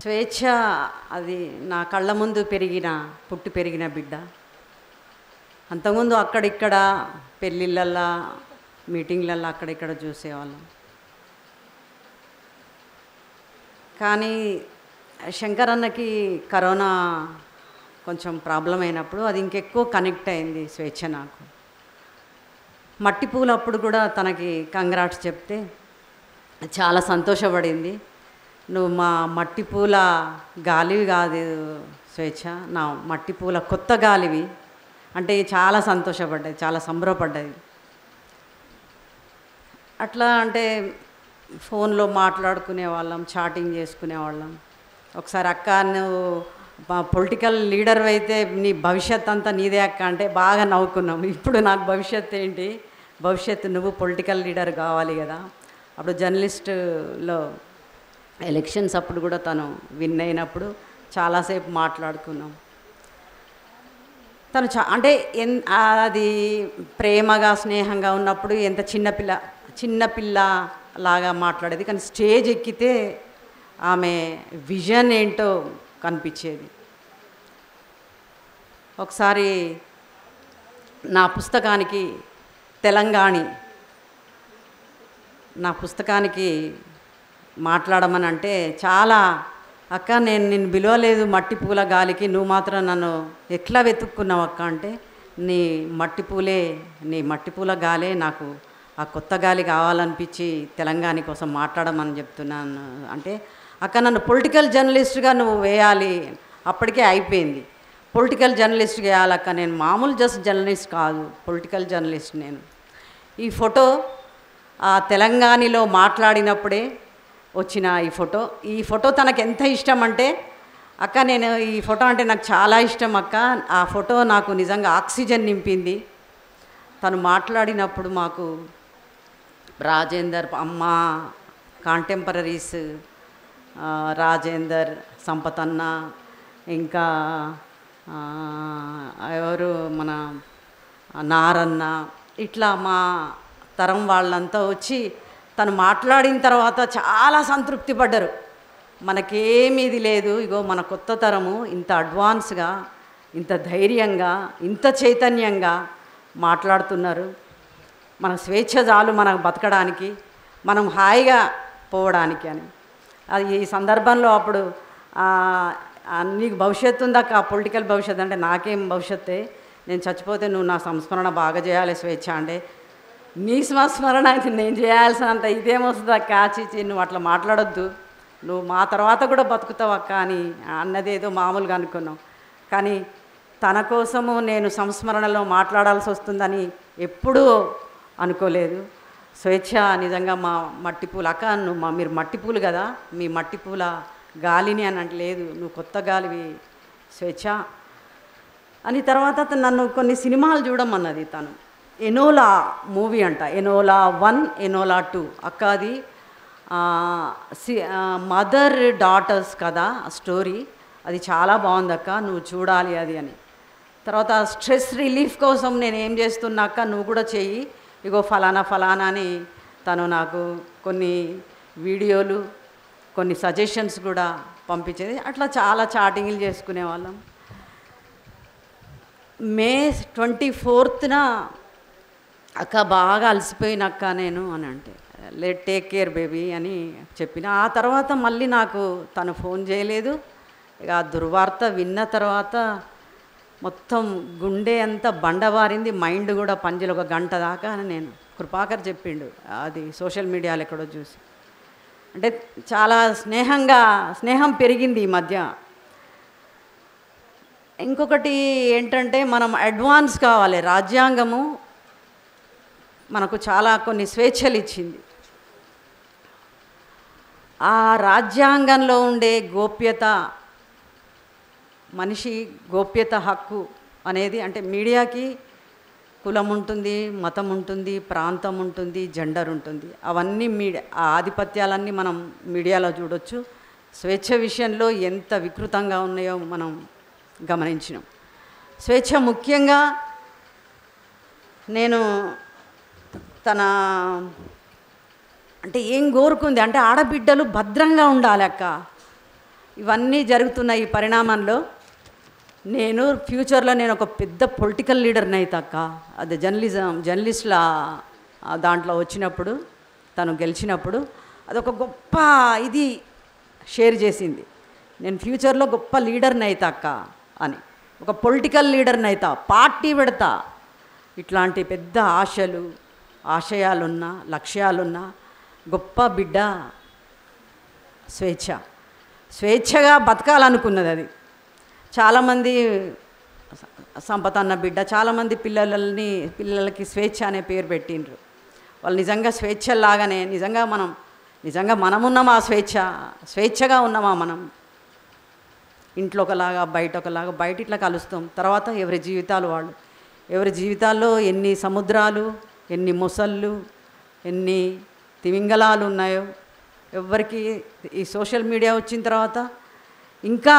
స్వేచ్ఛ అది నా కళ్ళ ముందు పుట్టి పెరిగిన బిడ్డ. అంతకుముందు అక్కడిక్కడ పెళ్ళిళ్ళల్లో మీటింగ్లల్లో అక్కడిక్కడ చూసేవాళ్ళం. కానీ శంకర్ అన్నకి కరోనా కొంచెం ప్రాబ్లం అయినప్పుడు అది ఇంకెక్కువ కనెక్ట్ అయింది స్వేచ్ఛ నాకు. మట్టి పూలు అప్పుడు కూడా తనకి కంగ్రాట్స్ చెప్తే చాలా సంతోషపడింది. నువ్వు మా మట్టి పూల గాలివి కాదు స్వేచ్ఛ, నా మట్టి పూల కొత్త గాలివి అంటే చాలా సంతోషపడ్డది, చాలా సంబరపడ్డది. అట్లా అంటే ఫోన్లో మాట్లాడుకునే వాళ్ళం, చాటింగ్ చేసుకునే వాళ్ళం. ఒకసారి అక్క నువ్వు పొలిటికల్ లీడర్ అయితే నీ భవిష్యత్ అంతా నీదే అక్క అంటే బాగా నవ్వుకున్నాం. ఇప్పుడు నాకు భవిష్యత్తు ఏంటి, భవిష్యత్తు నువ్వు పొలిటికల్ లీడర్ కావాలి కదా. అప్పుడు జర్నలిస్టులో ఎలక్షన్స్ అప్పుడు కూడా తను విన్ అయినప్పుడు చాలాసేపు మాట్లాడుకున్నాం. తను అంటే అది ప్రేమగా స్నేహంగా ఉన్నప్పుడు ఎంత చిన్నపిల్ల లాగా మాట్లాడేది. కానీ స్టేజ్ ఎక్కితే ఆమె విజన్ ఏంటో కనిపించేది. ఒకసారి నా పుస్తకానికి మాట్లాడమని అంటే చాలా అక్క నేను నిన్ను పిలవలేదు మట్టి పూల గాలికి, నువ్వు మాత్రం నన్ను ఎట్లా వెతుక్కున్నావు అక్క అంటే నీ మట్టి పూల గాలే నాకు ఆ కొత్త గాలి కావాలనిపించి తెలంగాణ కోసం మాట్లాడమని చెప్తున్నాను అంటే అక్క నన్ను పొలిటికల్ జర్నలిస్ట్గా నువ్వు వేయాలి. అప్పటికే అయిపోయింది, పొలిటికల్ జర్నలిస్ట్గా వేయాలక్క, నేను మామూలు జస్ట్ జర్నలిస్ట్ కాదు, పొలిటికల్ జర్నలిస్ట్ నేను. ఈ ఫోటో ఆ తెలంగాణలో మాట్లాడినప్పుడే వచ్చిన ఈ ఫోటో తనకు ఎంత ఇష్టం అంటే అక్క నేను ఈ ఫోటో అంటే నాకు చాలా ఇష్టం అక్క, ఆ ఫోటో నాకు నిజంగా ఆక్సిజన్ నింపింది. తను మాట్లాడినప్పుడు మాకు రాజేందర్ అమ్మ కాంటెంపరీస్ రాజేందర్, సంపతన్న, ఇంకా ఎవరు మన నారన్న, ఇట్లా మా తరం వాళ్ళంతా వచ్చి తను మాట్లాడిన తర్వాత చాలా సంతృప్తి పడ్డారు. మనకేమీ ఇది లేదు, ఇగో మన కొత్త తరము ఇంత అడ్వాన్స్గా, ఇంత ధైర్యంగా, ఇంత చైతన్యంగా మాట్లాడుతున్నారు. మన స్వేచ్ఛ చాలు మనకు బతకడానికి, మనం హాయిగా పోవడానికి అని. అది ఈ సందర్భంలో అప్పుడు నీకు భవిష్యత్తు ఉందాక పొలిటికల్ భవిష్యత్తు అంటే నాకేం భవిష్యత్తే, నేను చచ్చిపోతే నువ్వు నా సంస్మరణ బాగా చేయాలి స్వేచ్ఛ అంటే నీ సంస్మరణ అయితే నేను చేయాల్సినంత ఇదేమొస్తుంది అక్క, చిచి నువ్వు అట్లా మాట్లాడొద్దు, నువ్వు మా తర్వాత కూడా బతుకుతావు అక్క అని అన్నదేదో మామూలుగా అనుకున్నాం. కానీ తన కోసము నేను సంస్మరణలో మాట్లాడాల్సి వస్తుందని ఎప్పుడూ అనుకోలేదు. స్వేచ్ఛ నిజంగా మా మట్టి పూలు అక్క, నువ్వు మీరు మట్టి పూలు కదా, మీ మట్టి పూల గాలిని అని అంటలేదు, నువ్వు కొత్త గాలివి స్వేచ్ఛ అని. తర్వాత నన్ను కొన్ని సినిమాలు చూడమన్నది తను. ఎనోలా మూవీ అంట, ఎనోలా 1, ఎనోలా 2 అక్క, అది మదర్ డాటర్స్ కదా స్టోరీ, అది చాలా బాగుంది అక్క, నువ్వు చూడాలి అది అని. తర్వాత స్ట్రెస్ రిలీఫ్ కోసం నేను ఏం చేస్తున్నా అక్క నువ్వు కూడా చెయ్యి, ఇగో ఫలానా అని తను నాకు కొన్ని వీడియోలు, కొన్ని సజెషన్స్ కూడా పంపించేది. అట్లా చాలా చాటింగ్లు చేసుకునేవాళ్ళం. మే 24న అక్క బాగా అలసిపోయినక్క నేను అని అంటే టేక్ కేర్ బేబీ అని చెప్పిన. ఆ తర్వాత మళ్ళీ నాకు తను ఫోన్ చేయలేదు. ఇక ఆ దుర్వార్త విన్న తర్వాత మొత్తం గుండె అంతా బండబారింది, మైండ్ కూడా పంజలు ఒక గంట దాకా అని నేను కృపాకర్ చెప్పిండు, అది సోషల్ మీడియాలో ఎక్కడో చూసి. అంటే చాలా స్నేహం పెరిగింది ఈ మధ్య. ఇంకొకటి ఏంటంటే మనం అడ్వాన్స్ కావాలి, రాజ్యాంగము మనకు చాలా కొన్ని స్వేచ్ఛలు ఇచ్చింది. ఆ రాజ్యాంగంలో ఉండే గోప్యత, మనిషి గోప్యత హక్కు అనేది, అంటే మీడియాకి కులం ఉంటుంది, మతం ఉంటుంది, ప్రాంతం ఉంటుంది, జెండర్ ఉంటుంది, అవన్నీ ఆ ఆధిపత్యాలన్నీ మనం మీడియాలో చూడొచ్చు. స్వేచ్ఛ విషయంలో ఎంత వికృతంగా ఉన్నాయో మనం గమనించినాం. స్వేచ్ఛ ముఖ్యంగా నేను తన అంటే ఏం కోరుకుంది అంటే ఆడబిడ్డలు భద్రంగా ఉండాలి అక్క, ఇవన్నీ జరుగుతున్న ఈ పరిణామంలో నేను ఫ్యూచర్లో నేను ఒక పెద్ద పొలిటికల్ లీడర్ని అవుతాక అది జర్నలిస్ట్ల దాంట్లో వచ్చినప్పుడు తను గెలిచినప్పుడు అదొక గొప్ప ఇది షేర్ చేసింది. నేను ఫ్యూచర్లో గొప్ప లీడర్ని అవుతాక అని, ఒక పొలిటికల్ లీడర్ని అవుతా, పార్టీ పెడతా. ఇట్లాంటి పెద్ద ఆశయాలున్నా లక్ష్యాలున్నా గొప్ప బిడ్డ స్వేచ్ఛగా బతకాలనుకున్నది. అది చాలామంది సంపత్ అన్న బిడ్డ చాలామంది పిల్లలకి స్వేచ్ఛ అనే పేరు పెట్టిండ్రు. వాళ్ళు నిజంగా స్వేచ్ఛలాగానే నిజంగా మనమున్నామా? స్వేచ్ఛగా ఉన్నామా? మనం ఇంట్లో ఒకలాగా బయట ఒకలాగా, బయట ఇట్లా కలుస్తాం, తర్వాత ఎవరి జీవితాల్లో ఎన్ని సముద్రాలు, ఎన్ని మొసళ్ళు, ఎన్ని తిమింగలాలు ఉన్నాయో ఎవరికి ఈ సోషల్ మీడియా వచ్చిన తర్వాత ఇంకా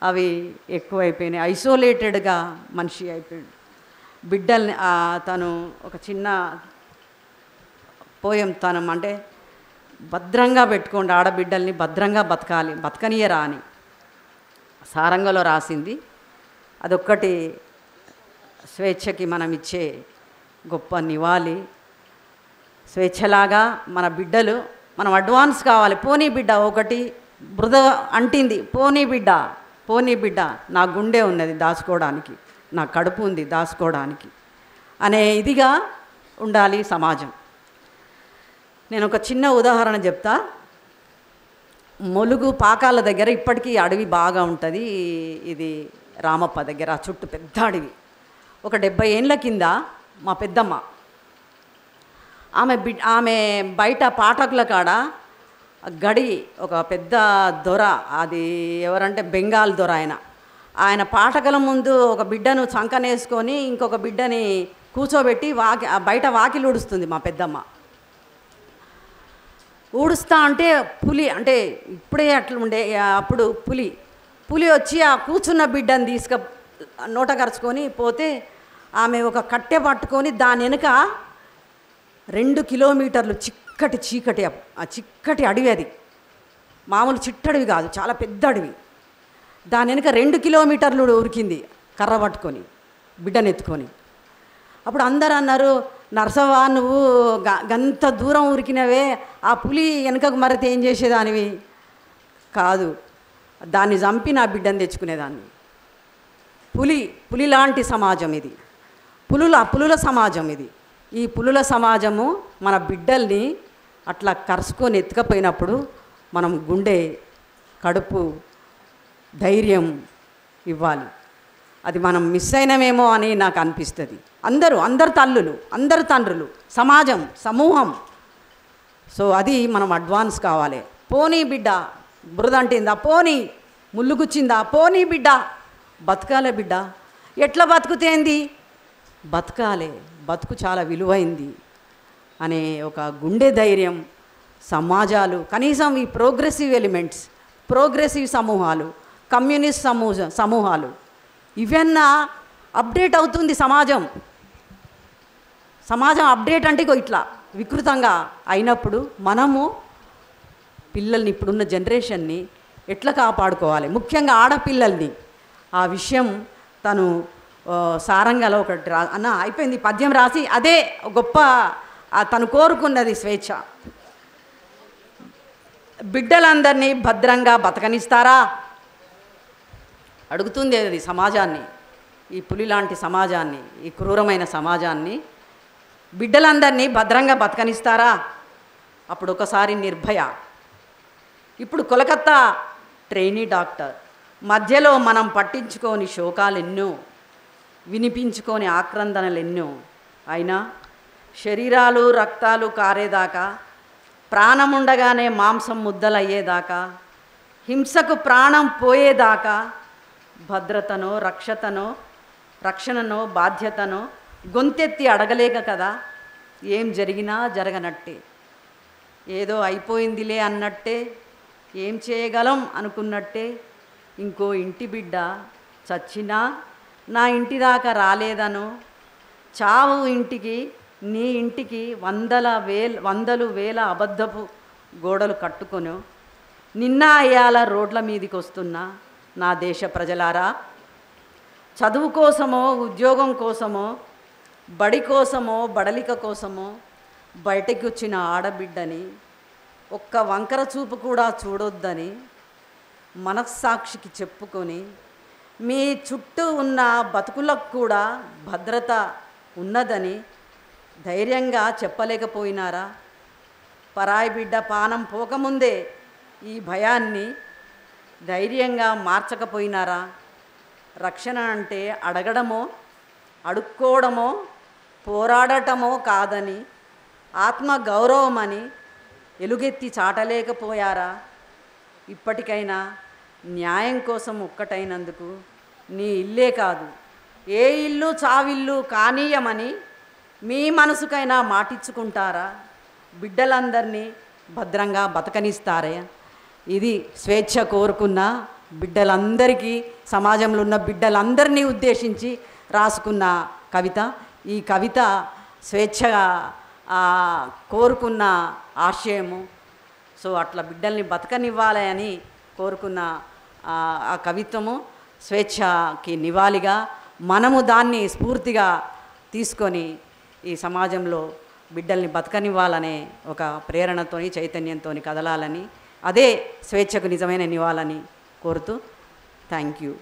అవి ఎక్కువైపోయినాయి. ఐసోలేటెడ్గా మనిషి అయిపోయాడు. బిడ్డల్ని తను ఒక చిన్న పోయం తను అంటే భద్రంగా పెట్టుకోండి, ఆడబిడ్డల్ని భద్రంగా బతకనియరా అని సారంగలో రాసింది. అదొక్కటి స్వేచ్ఛకి మనం ఇచ్చే గొప్ప నివాళి. స్వేచ్ఛలాగా మన బిడ్డలు మనం అడ్వాన్స్ కావాలి. పోనీ బిడ్డ ఒకటి బృద అంటింది, పోనీ బిడ్డ నా గుండె ఉన్నది దాచుకోవడానికి, నా కడుపు ఉంది దాచుకోవడానికి అనే ఇదిగా ఉండాలి సమాజం. నేను ఒక చిన్న ఉదాహరణ చెప్తా. మొలుగు పాకాల దగ్గర ఇప్పటికీ అడవి బాగా ఉంటుంది. ఇది రామప్ప దగ్గర చుట్టూ పెద్ద అడవి. ఒక 70 ఏళ్ళ కింద మా పెద్దమ్మ ఆమె బయట పాఠకుల కాడ గడి ఒక పెద్ద దొర, అది ఎవరంటే బెంగాల్ దొర. ఆయన పాఠకుల ముందు ఒక బిడ్డను చంకనేసుకొని ఇంకొక బిడ్డని కూర్చోబెట్టి బయట వాకిలి ఊడుస్తుంది మా పెద్దమ్మ. ఊడుస్తా అంటే పులి, అంటే ఇప్పుడే అట్లా ఉండే, అప్పుడు పులి వచ్చి ఆ కూర్చున్న బిడ్డను నోట కరుచుకొని పోతే ఆమె ఒక కట్టె పట్టుకొని దాని వెనుక 2 కిలోమీటర్లు చీకటి ఆ చిక్కటి అడవి. అది మామూలు చిట్టడవి కాదు, చాలా పెద్ద అడవి. దాని వెనుక 2 కిలోమీటర్లు ఉరికింది కర్ర పట్టుకొని బిడ్డనెత్తుకొని. అప్పుడు అందరు అన్నారు, నరసవ్వ నువ్వు గంత దూరం ఉరికినవే, ఆ పులి వెనుకకు మరితే ఏం చేసేదానివి? కాదు, దాన్ని చంపి నా బిడ్డను తెచ్చుకునేదాన్ని. పులి లాంటి సమాజం ఇది, పులుల సమాజం ఇది. ఈ పులుల సమాజము మన బిడ్డల్ని అట్లా కరుచుకొని ఎత్తుకపోయినప్పుడు మనం గుండె, కడుపు, ధైర్యం ఇవ్వాలి. అది మనం మిస్ అయినమేమో అని నాకు అనిపిస్తుంది. అందరు తల్లులు, అందరు తండ్రులు, సమాజం, సమూహం. సో అది మనం అడ్వాన్స్ కావాలి. పోనీ బిడ్డ బురదంటిందా, పోనీ ముళ్ళు గుచ్చిందా, పోనీ బిడ్డ బతకాలే బిడ్డ. ఎట్లా బతుకుతేంది? బతకాలే, బతుకు చాలా విలువైంది అనే ఒక గుండె ధైర్యం సమాజాలు, కనీసం ఈ ప్రోగ్రెసివ్ ఎలిమెంట్స్, ప్రోగ్రెసివ్ సమూహాలు, కమ్యూనిస్ట్ సమూహాలు ఇవన్నా అప్డేట్ అవుతుంది సమాజం. అప్డేట్ అంటే ఇట్లా వికృతంగా అయినప్పుడు మనము పిల్లల్ని, ఇప్పుడున్న జనరేషన్ని ఎట్లా కాపాడుకోవాలి, ముఖ్యంగా ఆడపిల్లల్ని, ఆ విషయం తను సారంగలో ఒకటి అన్న అయిపోయింది పద్యం రాసి, అదే గొప్ప తను కోరుకున్నది స్వేచ్ఛ. బిడ్డలందరినీ భద్రంగా బతకనిస్తారా అడుగుతుంది అది సమాజాన్ని, ఈ పులి లాంటి సమాజాన్ని, ఈ క్రూరమైన సమాజాన్ని. బిడ్డలందరినీ భద్రంగా బతకనిస్తారా? అప్పుడు ఒకసారి నిర్భయ, ఇప్పుడు కోలకత్తా ట్రైనీ డాక్టర్. మధ్యలో మనం పట్టించుకోని శోకాలెన్నో, వినిపించుకోని ఆక్రందనలెన్నో. అయినా శరీరాలు రక్తాలు కారేదాకా, ప్రాణముండగానే మాంసం ముద్దలయ్యేదాకా, హింసకు ప్రాణం పోయేదాకా భద్రతనో రక్షణనో బాధ్యతనో గొంతెత్తి అడగలేక కదా. ఏం జరిగినా జరగనట్టే, ఏదో అయిపోయిందిలే అన్నట్టే, ఏం చేయగలం అనుకున్నట్టే, ఇంకో ఇంటి బిడ్డ చచ్చినా నా ఇంటి దాకా రాలేదనో, చావు ఇంటికి నీ ఇంటికి వందలు వేల అబద్ధపు గోడలు కట్టుకొనో, నిన్న అయ్యాల రోడ్ల మీదకి వస్తున్న నా దేశ ప్రజలారా, చదువు కోసమో ఉద్యోగం కోసమో బడి కోసమో బడలిక కోసమో బయటకు వచ్చిన ఆడబిడ్డని ఒక్క వంకర చూపు కూడా చూడొద్దని మనస్సాక్షికి చెప్పుకొని మీ చుట్టూ ఉన్న బతుకులకు కూడా భద్రత ఉన్నదని ధైర్యంగా చెప్పలేకపోయినారా? పరాయి బిడ్డ పానం పోకముందే ఈ భయాన్ని ధైర్యంగా మార్చకపోయినారా? రక్షణ అంటే అడగడమో అడుక్కోవడమో పోరాడటమో కాదని ఆత్మ గౌరవమని ఎలుగెత్తి చాటలేకపోయారా? ఇప్పటికైనా న్యాయం కోసం ఒక్కటైనందుకు నీ ఇల్లే కాదు ఏ ఇల్లు చావిల్లు కానీయమని మీ మనసుకైనా మాటిచ్చుకుంటారా? బిడ్డలందరినీ భద్రంగా బతకనిస్తారే? ఇది స్వేచ్ఛ కోరుకున్న బిడ్డలందరికీ, సమాజంలో ఉన్న బిడ్డలందరినీ ఉద్దేశించి రాసుకున్న కవిత. ఈ కవిత స్వేచ్ఛగా కోరుకున్న ఆశయము. సో అట్లా బిడ్డల్ని బతకనివ్వాలి అని కోరుకున్న ఆ కవిత్వము స్వేచ్ఛకి నివాళిగా మనము దాన్ని స్ఫూర్తిగా తీసుకొని ఈ సమాజంలో బిడ్డల్ని బతకనివ్వాలనే ఒక ప్రేరణతోని చైతన్యంతో కదలాలని, అదే స్వేచ్ఛకు నిజమైన నివాళని కోరుతూ థ్యాంక్ యూ.